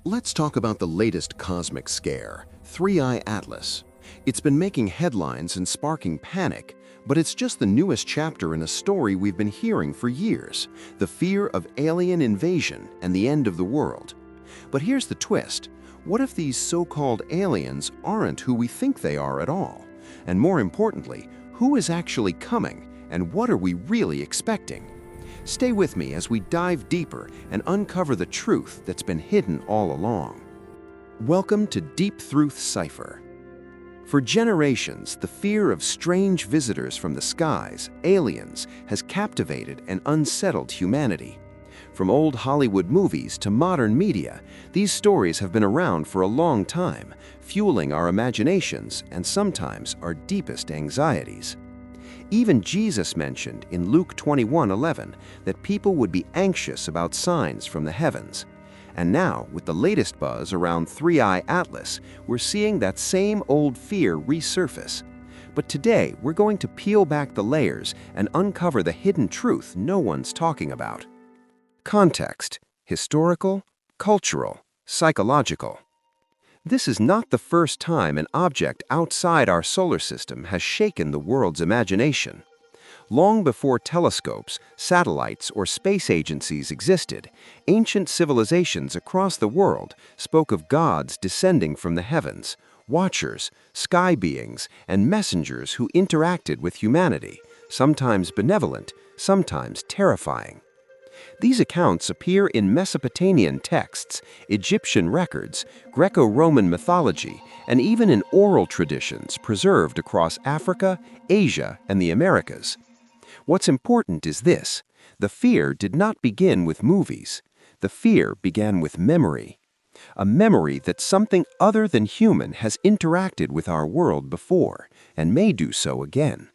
Let's talk about the latest cosmic scare, Three-Eye Atlas. It's been making headlines and sparking panic, but it's just the newest chapter in a story we've been hearing for years, the fear of alien invasion and the end of the world. But here's the twist. What if these so-called aliens aren't who we think they are at all? And more importantly, who is actually coming, and what are we really expecting? Stay with me as we dive deeper and uncover the truth that's been hidden all along. Welcome to Deep Truth Cipher. For generations, the fear of strange visitors from the skies, aliens, has captivated and unsettled humanity. From old Hollywood movies to modern media, these stories have been around for a long time, fueling our imaginations and sometimes our deepest anxieties. Even Jesus mentioned in Luke 21:11 that people would be anxious about signs from the heavens. And now, with the latest buzz around Three-Eye Atlas, we're seeing that same old fear resurface. But today, we're going to peel back the layers and uncover the hidden truth no one's talking about. Context: historical, cultural, psychological. This is not the first time an object outside our solar system has shaken the world's imagination. Long before telescopes, satellites, or space agencies existed, ancient civilizations across the world spoke of gods descending from the heavens, watchers, sky beings, and messengers who interacted with humanity, sometimes benevolent, sometimes terrifying. These accounts appear in Mesopotamian texts, Egyptian records, Greco-Roman mythology, and even in oral traditions preserved across Africa, Asia, and the Americas. What's important is this: the fear did not begin with movies. The fear began with memory. A memory that something other than human has interacted with our world before, and may do so again.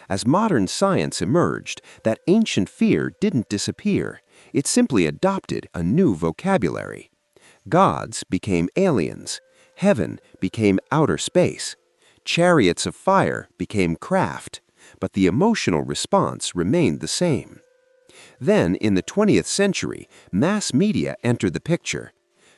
As modern science emerged, that ancient fear didn't disappear. It simply adopted a new vocabulary. Gods became aliens. Heaven became outer space. Chariots of fire became craft. But the emotional response remained the same. Then, in the 20th century, mass media entered the picture.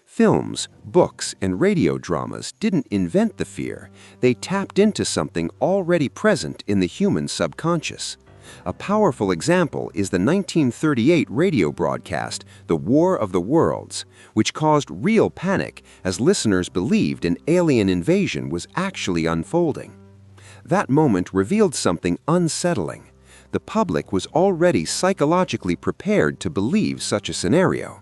Films, books, and radio dramas didn't invent the fear. They tapped into something already present in the human subconscious. A powerful example is the 1938 radio broadcast, The War of the Worlds, which caused real panic as listeners believed an alien invasion was actually unfolding. That moment revealed something unsettling. The public was already psychologically prepared to believe such a scenario.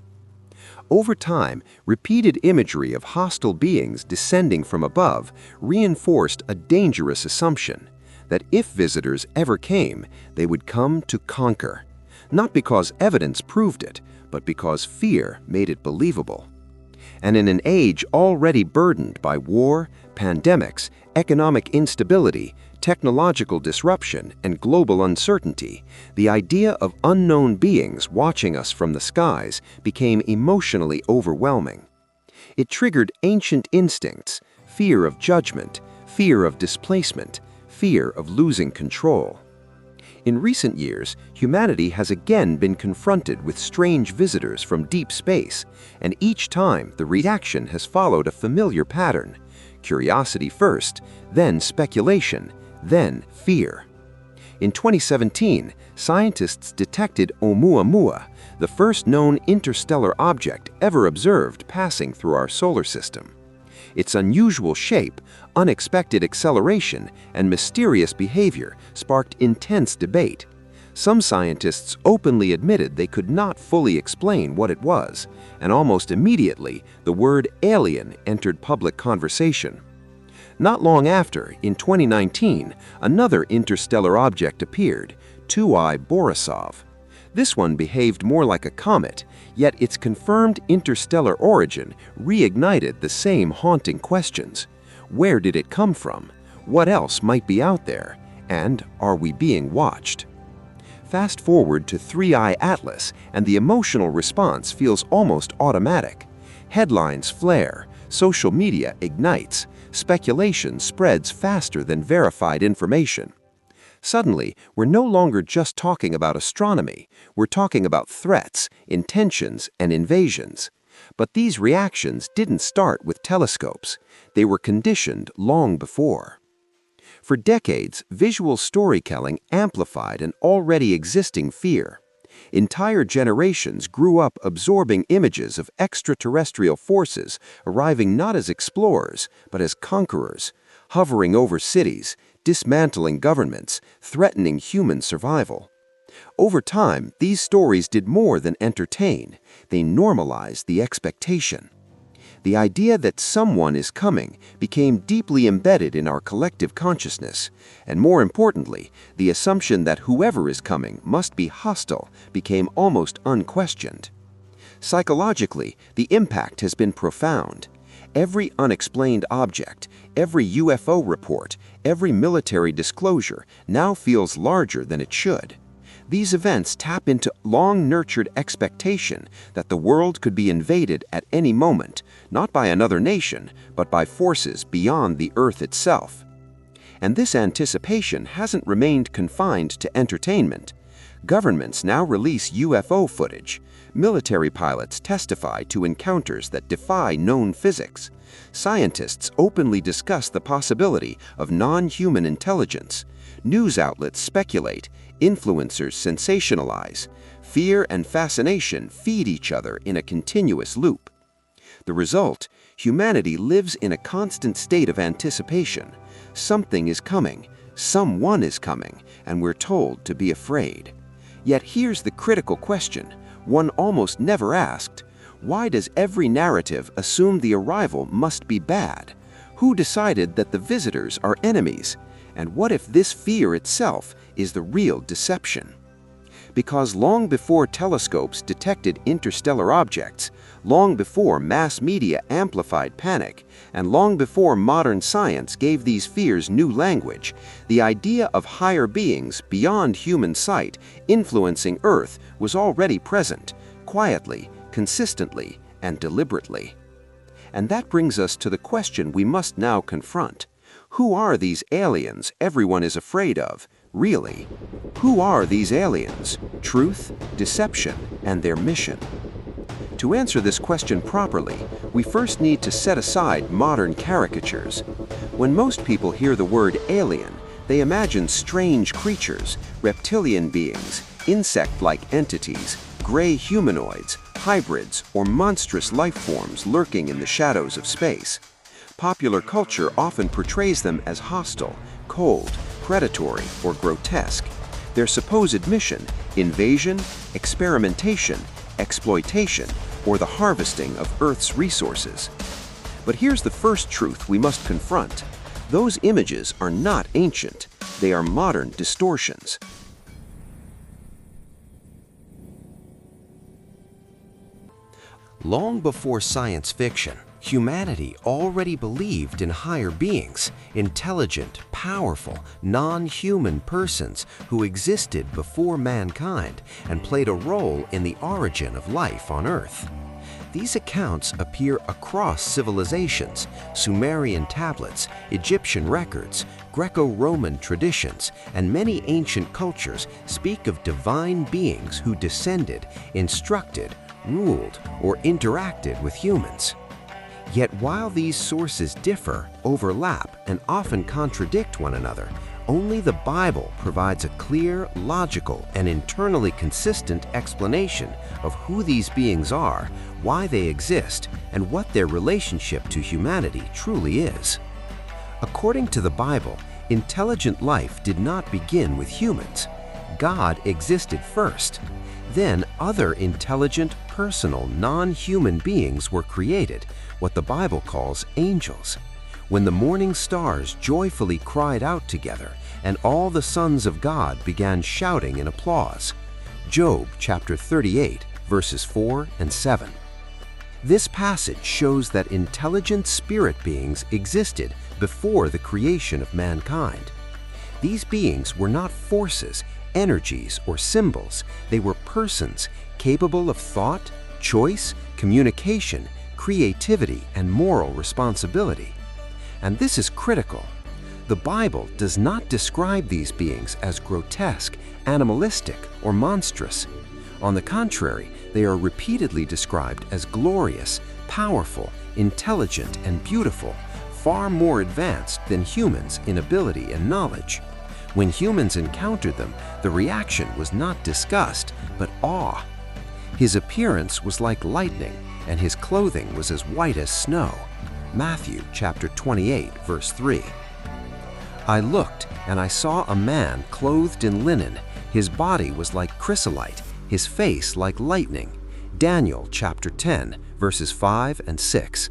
Over time, repeated imagery of hostile beings descending from above reinforced a dangerous assumption that if visitors ever came, they would come to conquer, not because evidence proved it, but because fear made it believable. And in an age already burdened by war, pandemics, economic instability, technological disruption, and global uncertainty, the idea of unknown beings watching us from the skies became emotionally overwhelming. It triggered ancient instincts: fear of judgment, fear of displacement, fear of losing control. In recent years, humanity has again been confronted with strange visitors from deep space, and each time the reaction has followed a familiar pattern: curiosity first, then speculation, then fear. In 2017, scientists detected ʻOumuamua, the first known interstellar object ever observed passing through our solar system. Its unusual shape, unexpected acceleration, and mysterious behavior sparked intense debate. Some scientists openly admitted they could not fully explain what it was, and almost immediately, the word alien entered public conversation. Not long after, in 2019, another interstellar object appeared, 2I Borisov. This one behaved more like a comet, yet its confirmed interstellar origin reignited the same haunting questions. Where did it come from? What else might be out there? And are we being watched? Fast forward to Three-Eye Atlas, and the emotional response feels almost automatic. Headlines flare, social media ignites, speculation spreads faster than verified information. Suddenly, we're no longer just talking about astronomy. We're talking about threats, intentions, and invasions. But these reactions didn't start with telescopes. They were conditioned long before. For decades, visual storytelling amplified an already existing fear. Entire generations grew up absorbing images of extraterrestrial forces arriving not as explorers, but as conquerors, hovering over cities, dismantling governments, threatening human survival. Over time, these stories did more than entertain. They normalized the expectation. The idea that someone is coming became deeply embedded in our collective consciousness, and more importantly, the assumption that whoever is coming must be hostile became almost unquestioned. Psychologically, the impact has been profound. Every unexplained object, every UFO report, every military disclosure now feels larger than it should. These events tap into long-nurtured expectation that the world could be invaded at any moment, not by another nation, but by forces beyond the Earth itself. And this anticipation hasn't remained confined to entertainment. Governments now release UFO footage. Military pilots testify to encounters that defy known physics. Scientists openly discuss the possibility of non-human intelligence. News outlets speculate. Influencers sensationalize. Fear and fascination feed each other in a continuous loop. The result, humanity lives in a constant state of anticipation. Something is coming, someone is coming, and we're told to be afraid. Yet here's the critical question, one almost never asked. Why does every narrative assume the arrival must be bad? Who decided that the visitors are enemies? And what if this fear itself is the real deception? Because long before telescopes detected interstellar objects, long before mass media amplified panic, and long before modern science gave these fears new language, the idea of higher beings beyond human sight influencing Earth was already present, quietly, consistently, and deliberately. And that brings us to the question we must now confront. Who are these aliens everyone is afraid of, really? Who are these aliens? Truth, deception, and their mission? To answer this question properly, we first need to set aside modern caricatures. When most people hear the word alien, they imagine strange creatures, reptilian beings, insect-like entities, gray humanoids, hybrids, or monstrous life forms lurking in the shadows of space. Popular culture often portrays them as hostile, cold, predatory, or grotesque. Their supposed mission, invasion, experimentation, exploitation, or the harvesting of Earth's resources. But here's the first truth we must confront. Those images are not ancient. They are modern distortions. Long before science fiction, humanity already believed in higher beings, intelligent, powerful, non-human persons who existed before mankind and played a role in the origin of life on Earth. These accounts appear across civilizations, Sumerian tablets, Egyptian records, Greco-Roman traditions, and many ancient cultures speak of divine beings who descended, instructed, ruled, or interacted with humans. Yet while these sources differ, overlap, and often contradict one another, only the Bible provides a clear, logical, and internally consistent explanation of who these beings are, why they exist, and what their relationship to humanity truly is. According to the Bible, intelligent life did not begin with humans. God existed first. Then other intelligent, personal, non-human beings were created, what the Bible calls angels. When the morning stars joyfully cried out together, and all the sons of God began shouting in applause. Job chapter 38, verses 4 and 7. This passage shows that intelligent spirit beings existed before the creation of mankind. These beings were not forces, energies, or symbols. They were persons capable of thought, choice, communication, creativity, and moral responsibility. And this is critical. The Bible does not describe these beings as grotesque, animalistic, or monstrous. On the contrary, they are repeatedly described as glorious, powerful, intelligent, and beautiful, far more advanced than humans in ability and knowledge. When humans encountered them, the reaction was not disgust, but awe. His appearance was like lightning, and his clothing was as white as snow. Matthew chapter 28, verse 3. I looked, and I saw a man clothed in linen. His body was like chrysolite, his face like lightning. Daniel chapter 10, verses 5 and 6.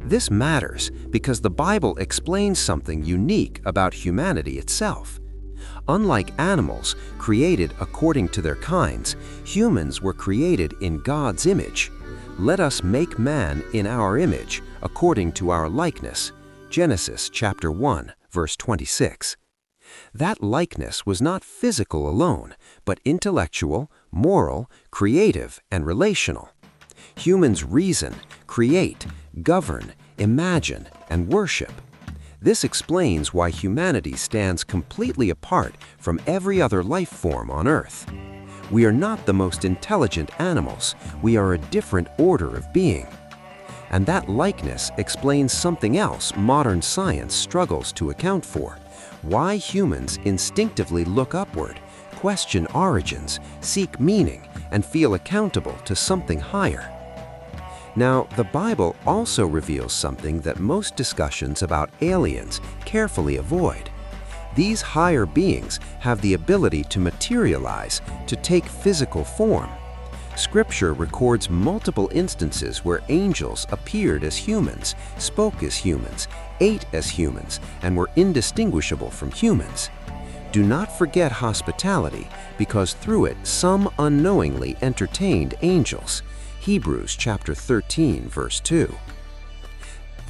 This matters because the Bible explains something unique about humanity itself. Unlike animals created according to their kinds, humans were created in God's image. Let us make man in our image, according to our likeness. Genesis chapter 1, verse 26. That likeness was not physical alone, but intellectual, moral, creative, and relational. Humans reason, create, govern, imagine, and worship. This explains why humanity stands completely apart from every other life form on Earth. We are not the most intelligent animals, we are a different order of being. And that likeness explains something else modern science struggles to account for: why humans instinctively look upward, question origins, seek meaning, and feel accountable to something higher. Now, the Bible also reveals something that most discussions about aliens carefully avoid. These higher beings have the ability to materialize, to take physical form. Scripture records multiple instances where angels appeared as humans, spoke as humans, ate as humans, and were indistinguishable from humans. Do not forget hospitality, because through it some unknowingly entertained angels. Hebrews chapter 13, verse 2.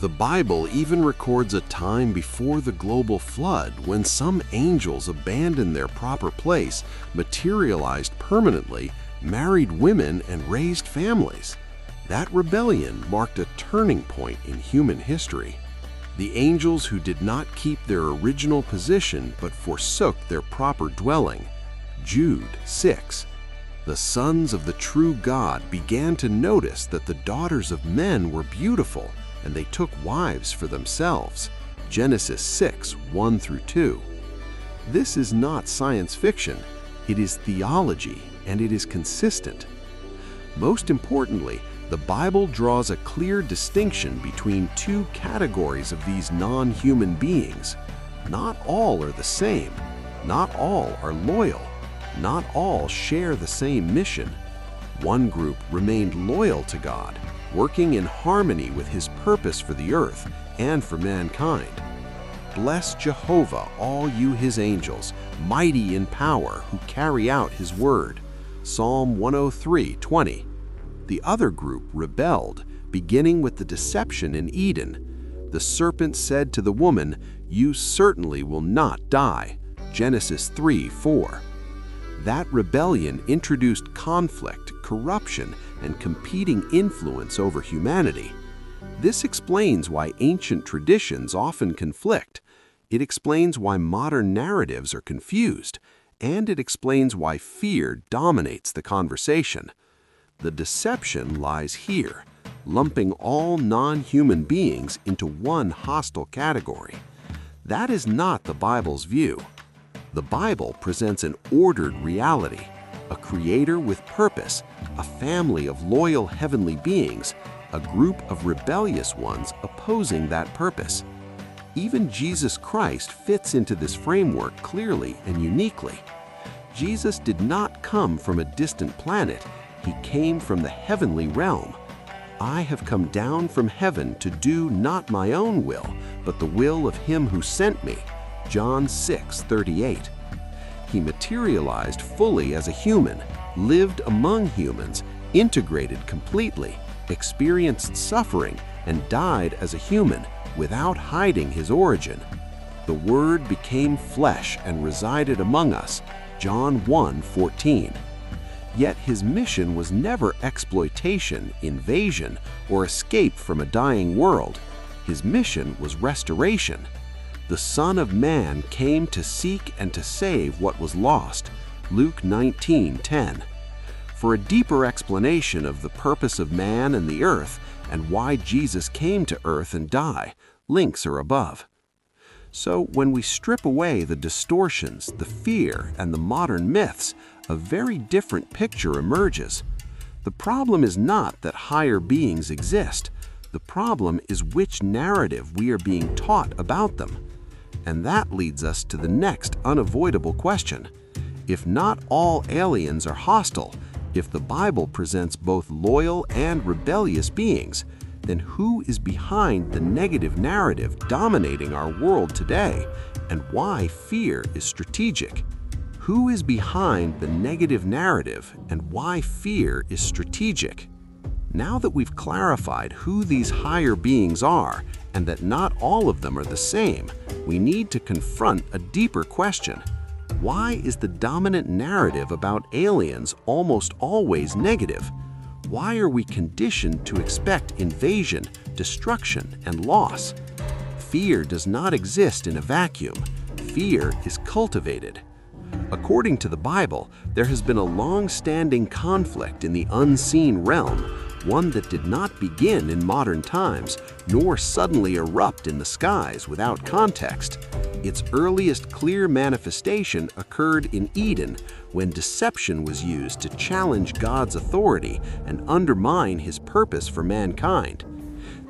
The Bible even records a time before the global flood when some angels abandoned their proper place, materialized permanently, married women, and raised families. That rebellion marked a turning point in human history. The angels who did not keep their original position but forsook their proper dwelling. Jude 6. The sons of the true God began to notice that the daughters of men were beautiful, and they took wives for themselves. Genesis 6, 1 through 2. This is not science fiction. It is theology, and it is consistent. Most importantly, the Bible draws a clear distinction between two categories of these non-human beings. Not all are the same. Not all are loyal. Not all share the same mission. One group remained loyal to God, working in harmony with His purpose for the earth and for mankind. Bless Jehovah, all you His angels, mighty in power, who carry out His word. Psalm 103:20. The other group rebelled, beginning with the deception in Eden. The serpent said to the woman, "You certainly will not die." Genesis 3:4. That rebellion introduced conflict, corruption, and competing influence over humanity. This explains why ancient traditions often conflict. It explains why modern narratives are confused, and it explains why fear dominates the conversation. The deception lies here, lumping all non-human beings into one hostile category. That is not the Bible's view. The Bible presents an ordered reality, a creator with purpose, a family of loyal heavenly beings, a group of rebellious ones opposing that purpose. Even Jesus Christ fits into this framework clearly and uniquely. Jesus did not come from a distant planet. He came from the heavenly realm. I have come down from heaven to do not my own will, but the will of Him who sent me. John 6:38. He materialized fully as a human, lived among humans, integrated completely, experienced suffering, and died as a human without hiding His origin. The Word became flesh and resided among us. John 1:14. Yet His mission was never exploitation, invasion, or escape from a dying world. His mission was restoration. The Son of Man came to seek and to save what was lost. Luke 19:10. For a deeper explanation of the purpose of man and the earth and why Jesus came to earth and die, links are above. So when we strip away the distortions, the fear, and the modern myths, a very different picture emerges. The problem is not that higher beings exist. The problem is which narrative we are being taught about them. And that leads us to the next unavoidable question. If not all aliens are hostile, if the Bible presents both loyal and rebellious beings, then who is behind the negative narrative dominating our world today, and why fear is strategic? Who is behind the negative narrative and why fear is strategic? Now that we've clarified who these higher beings are and that not all of them are the same, we need to confront a deeper question. Why is the dominant narrative about aliens almost always negative? Why are we conditioned to expect invasion, destruction, and loss? Fear does not exist in a vacuum. Fear is cultivated. According to the Bible, there has been a long-standing conflict in the unseen realm, one that did not begin in modern times, nor suddenly erupt in the skies without context. Its earliest clear manifestation occurred in Eden, when deception was used to challenge God's authority and undermine His purpose for mankind.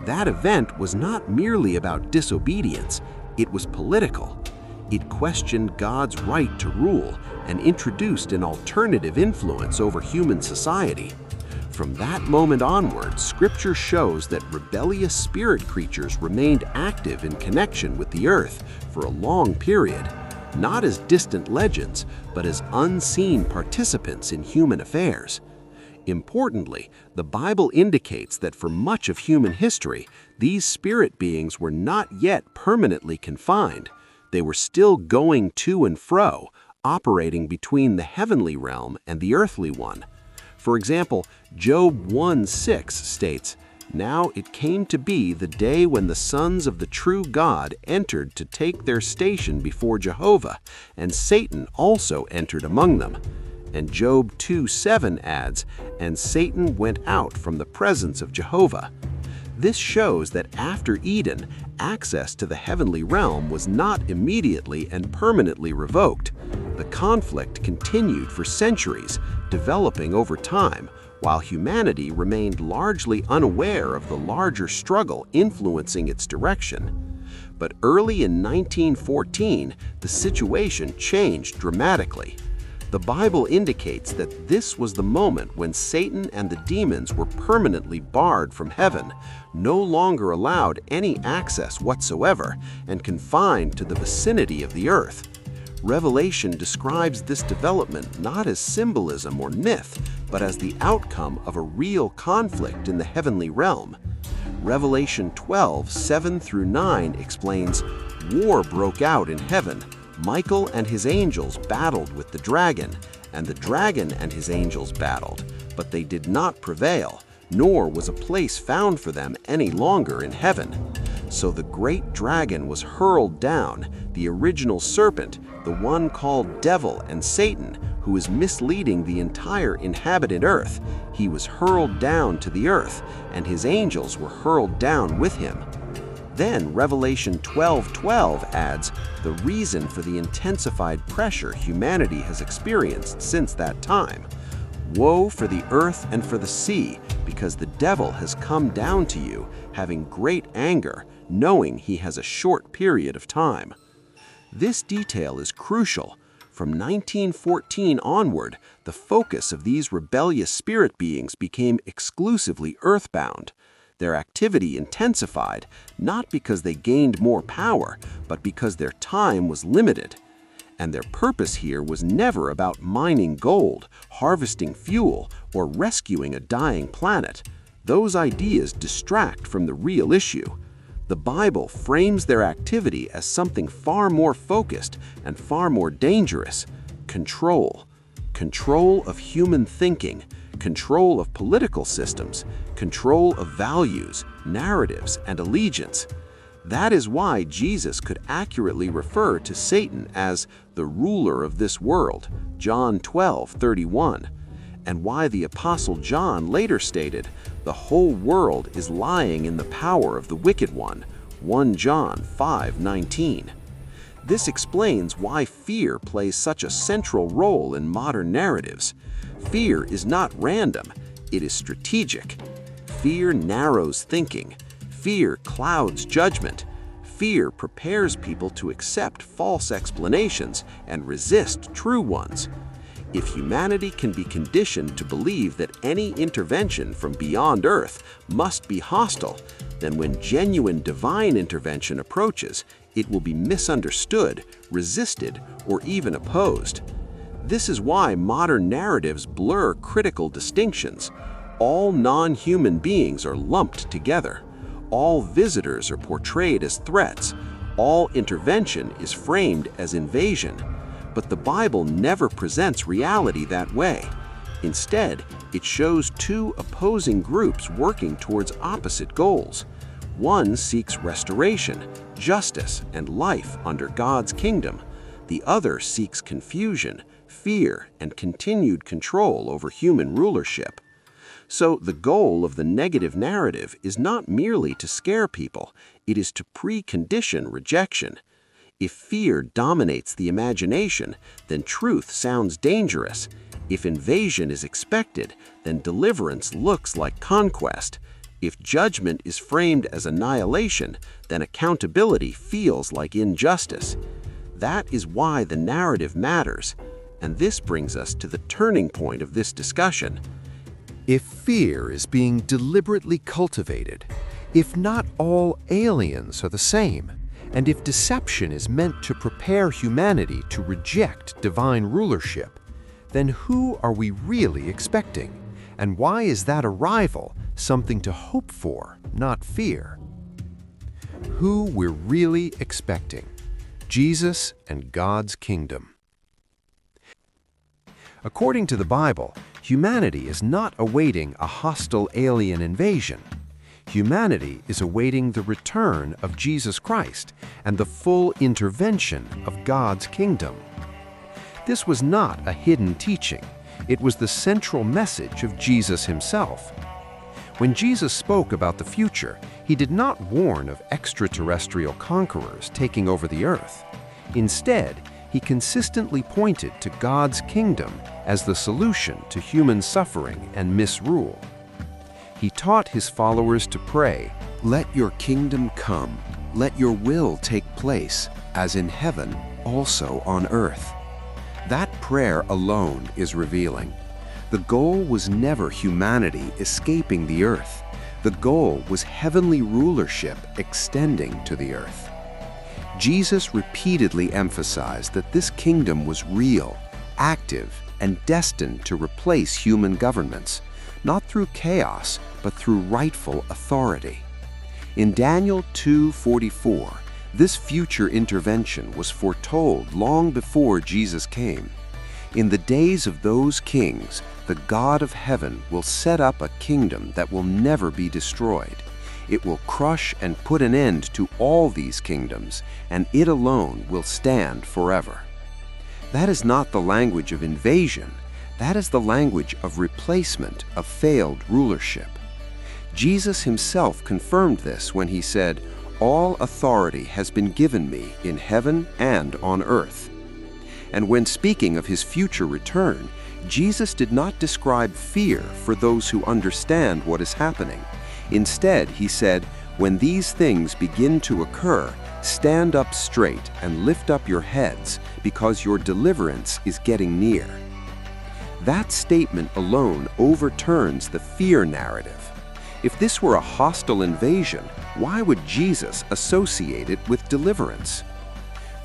That event was not merely about disobedience, it was political. It questioned God's right to rule and introduced an alternative influence over human society. From that moment onward, Scripture shows that rebellious spirit creatures remained active in connection with the earth for a long period, not as distant legends, but as unseen participants in human affairs. Importantly, the Bible indicates that for much of human history, these spirit beings were not yet permanently confined. They were still going to and fro, operating between the heavenly realm and the earthly one. For example, Job 1:6 states, "Now it came to be the day when the sons of the true God entered to take their station before Jehovah, and Satan also entered among them." And Job 2:7 adds, "And Satan went out from the presence of Jehovah." This shows that after Eden, access to the heavenly realm was not immediately and permanently revoked. The conflict continued for centuries, developing over time, while humanity remained largely unaware of the larger struggle influencing its direction. But early in 1914, the situation changed dramatically. The Bible indicates that this was the moment when Satan and the demons were permanently barred from heaven, no longer allowed any access whatsoever, and confined to the vicinity of the earth. Revelation describes this development not as symbolism or myth, but as the outcome of a real conflict in the heavenly realm. Revelation 12:7-9 explains, "War broke out in heaven. Michael and his angels battled with the dragon, and the dragon and his angels battled, but they did not prevail, nor was a place found for them any longer in heaven. So the great dragon was hurled down, the original serpent, the one called Devil and Satan, who is misleading the entire inhabited earth. He was hurled down to the earth, and his angels were hurled down with him." Then Revelation 12:12 adds, "The reason for the intensified pressure humanity has experienced since that time. Woe for the earth and for the sea, because the devil has come down to you, having great anger, knowing he has a short period of time." This detail is crucial. From 1914 onward, the focus of these rebellious spirit beings became exclusively earthbound. Their activity intensified, not because they gained more power, but because their time was limited. And their purpose here was never about mining gold, harvesting fuel, or rescuing a dying planet. Those ideas distract from the real issue. The Bible frames their activity as something far more focused and far more dangerous: control. Control of human thinking, control of political systems, control of values, narratives, and allegiance. That is why Jesus could accurately refer to Satan as the ruler of this world, John 12:31. and why the Apostle John later stated, "The whole world is lying in the power of the wicked one." 1 John 5:19. This explains why fear plays such a central role in modern narratives. Fear is not random, it is strategic. Fear narrows thinking. Fear clouds judgment. Fear prepares people to accept false explanations and resist true ones. If humanity can be conditioned to believe that any intervention from beyond Earth must be hostile, then when genuine divine intervention approaches, it will be misunderstood, resisted, or even opposed. This is why modern narratives blur critical distinctions. All non-human beings are lumped together. All visitors are portrayed as threats. All intervention is framed as invasion. But the Bible never presents reality that way. Instead, it shows two opposing groups working towards opposite goals. One seeks restoration, justice, and life under God's kingdom. The other seeks confusion, fear, and continued control over human rulership. So the goal of the negative narrative is not merely to scare people, it is to precondition rejection. If fear dominates the imagination, then truth sounds dangerous. If invasion is expected, then deliverance looks like conquest. If judgment is framed as annihilation, then accountability feels like injustice. That is why the narrative matters, and this brings us to the turning point of this discussion. If fear is being deliberately cultivated, if not all aliens are the same, and if deception is meant to prepare humanity to reject divine rulership, then who are we really expecting? And why is that arrival something to hope for, not fear? Who we're really expecting: Jesus and God's kingdom. According to the Bible, humanity is not awaiting a hostile alien invasion. Humanity is awaiting the return of Jesus Christ and the full intervention of God's kingdom. This was not a hidden teaching. It was the central message of Jesus himself. When Jesus spoke about the future, he did not warn of extraterrestrial conquerors taking over the earth. Instead, he consistently pointed to God's kingdom as the solution to human suffering and misrule. He taught his followers to pray, "Let your kingdom come, let your will take place, as in heaven, also on earth." That prayer alone is revealing. The goal was never humanity escaping the earth. The goal was heavenly rulership extending to the earth. Jesus repeatedly emphasized that this kingdom was real, active, and destined to replace human governments, not through chaos, but through rightful authority. In Daniel 2:44, this future intervention was foretold long before Jesus came. In the days of those kings, the God of heaven will set up a kingdom that will never be destroyed. It will crush and put an end to all these kingdoms, and it alone will stand forever. That is not the language of invasion. That is the language of replacement of failed rulership. Jesus himself confirmed this when he said, "All authority has been given me in heaven and on earth." And when speaking of his future return, Jesus did not describe fear for those who understand what is happening. Instead, he said, "When these things begin to occur, stand up straight and lift up your heads, because your deliverance is getting near." That statement alone overturns the fear narrative. If this were a hostile invasion, why would Jesus associate it with deliverance?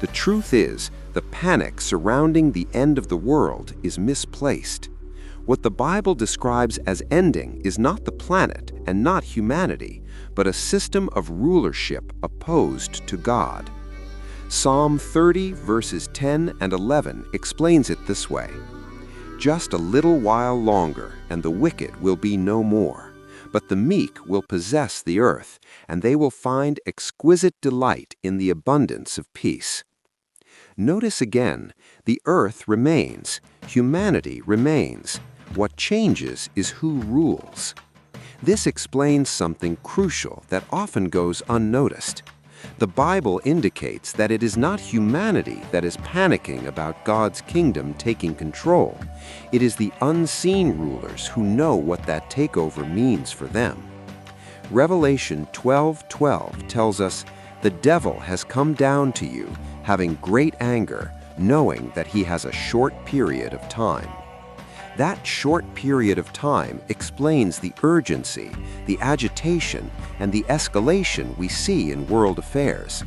The truth is, the panic surrounding the end of the world is misplaced. What the Bible describes as ending is not the planet and not humanity, but a system of rulership opposed to God. Psalm 30 verses 10 and 11 explains it this way: "Just a little while longer, and the wicked will be no more. But the meek will possess the earth, and they will find exquisite delight in the abundance of peace." Notice again, the earth remains, humanity remains. What changes is who rules. This explains something crucial that often goes unnoticed. The Bible indicates that it is not humanity that is panicking about God's kingdom taking control. It is the unseen rulers who know what that takeover means for them. Revelation 12:12 tells us, "The devil has come down to you, having great anger, knowing that he has a short period of time." That short period of time explains the urgency, the agitation, and the escalation we see in world affairs.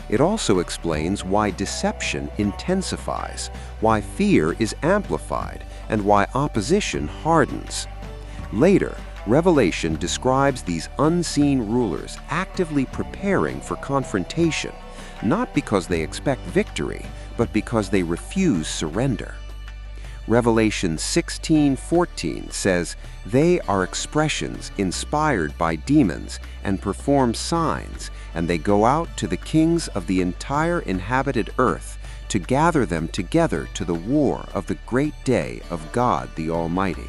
It also explains why deception intensifies, why fear is amplified, and why opposition hardens. Later, Revelation describes these unseen rulers actively preparing for confrontation, not because they expect victory, but because they refuse surrender. Revelation 16:14 says, "They are expressions inspired by demons and perform signs, and they go out to the kings of the entire inhabited earth to gather them together to the war of the great day of God the Almighty."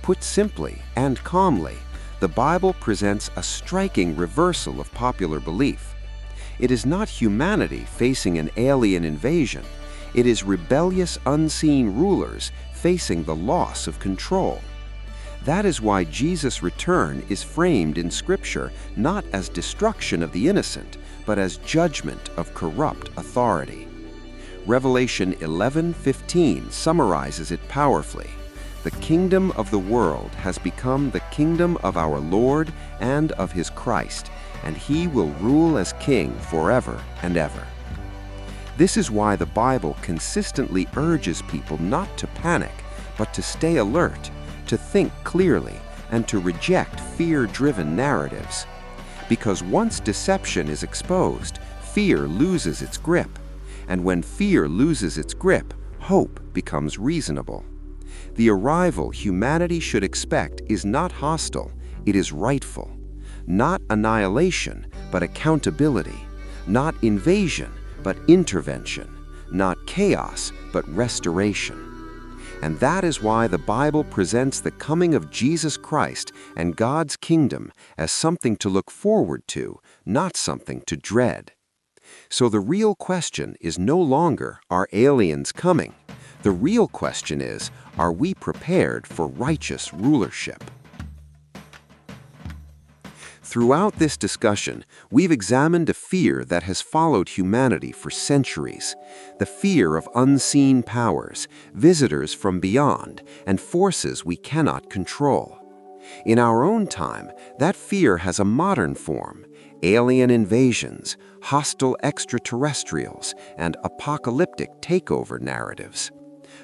Put simply and calmly, the Bible presents a striking reversal of popular belief. It is not humanity facing an alien invasion. It is rebellious, unseen rulers facing the loss of control. That is why Jesus' return is framed in Scripture not as destruction of the innocent, but as judgment of corrupt authority. Revelation 11:15 summarizes it powerfully. "The kingdom of the world has become the kingdom of our Lord and of his Christ, and he will rule as king forever and ever." This is why the Bible consistently urges people not to panic, but to stay alert, to think clearly, and to reject fear-driven narratives. Because once deception is exposed, fear loses its grip. And when fear loses its grip, hope becomes reasonable. The arrival humanity should expect is not hostile, it is rightful. Not annihilation, but accountability. Not invasion, but intervention. Not chaos, but restoration. And that is why the Bible presents the coming of Jesus Christ and God's kingdom as something to look forward to, not something to dread. So the real question is no longer, are aliens coming? The real question is, are we prepared for righteous rulership? Throughout this discussion, we've examined a fear that has followed humanity for centuries. The fear of unseen powers, visitors from beyond, and forces we cannot control. In our own time, that fear has a modern form: alien invasions, hostile extraterrestrials, and apocalyptic takeover narratives.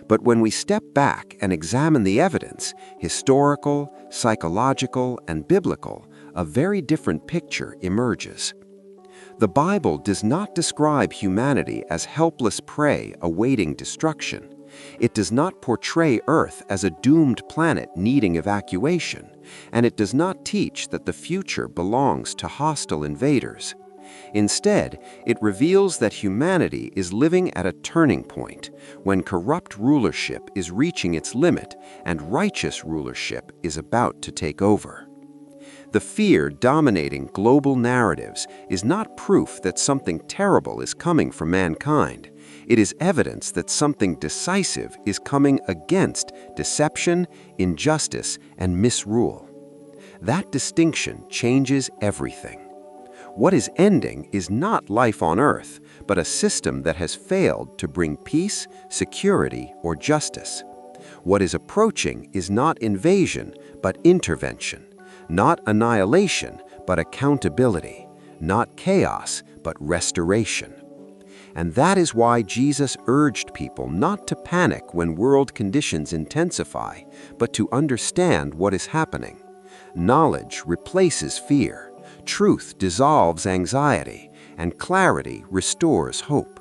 But when we step back and examine the evidence, historical, psychological, and biblical, a very different picture emerges. The Bible does not describe humanity as helpless prey awaiting destruction. It does not portray Earth as a doomed planet needing evacuation, and it does not teach that the future belongs to hostile invaders. Instead, it reveals that humanity is living at a turning point, when corrupt rulership is reaching its limit and righteous rulership is about to take over. The fear dominating global narratives is not proof that something terrible is coming for mankind. It is evidence that something decisive is coming against deception, injustice, and misrule. That distinction changes everything. What is ending is not life on Earth, but a system that has failed to bring peace, security, or justice. What is approaching is not invasion, but intervention. Not annihilation, but accountability. Not chaos, but restoration. And that is why Jesus urged people not to panic when world conditions intensify, but to understand what is happening. Knowledge replaces fear, truth dissolves anxiety, and clarity restores hope.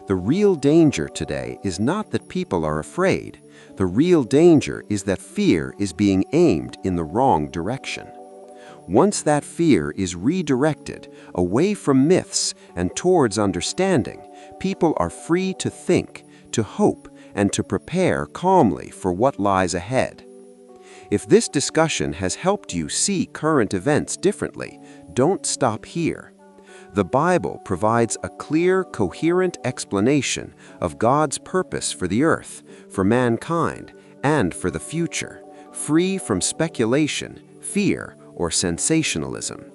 The real danger today is not that people are afraid. The real danger is that fear is being aimed in the wrong direction. Once that fear is redirected away from myths and towards understanding, people are free to think, to hope, and to prepare calmly for what lies ahead. If this discussion has helped you see current events differently, don't stop here. The Bible provides a clear, coherent explanation of God's purpose for the earth, for mankind, and for the future, free from speculation, fear, or sensationalism.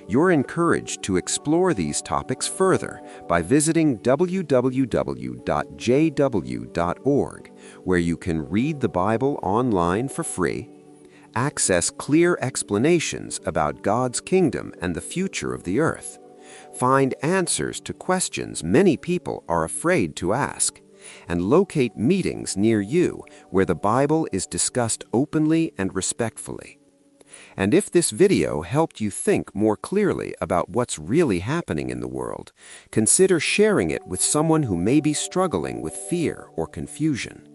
You're encouraged to explore these topics further by visiting www.jw.org, where you can read the Bible online for free, access clear explanations about God's kingdom and the future of the earth, find answers to questions many people are afraid to ask, and locate meetings near you where the Bible is discussed openly and respectfully. And if this video helped you think more clearly about what's really happening in the world, consider sharing it with someone who may be struggling with fear or confusion.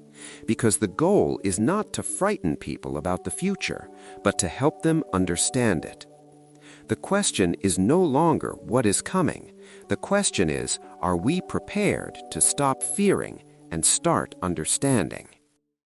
Because the goal is not to frighten people about the future, but to help them understand it. The question is no longer what is coming. The question is, are we prepared to stop fearing and start understanding?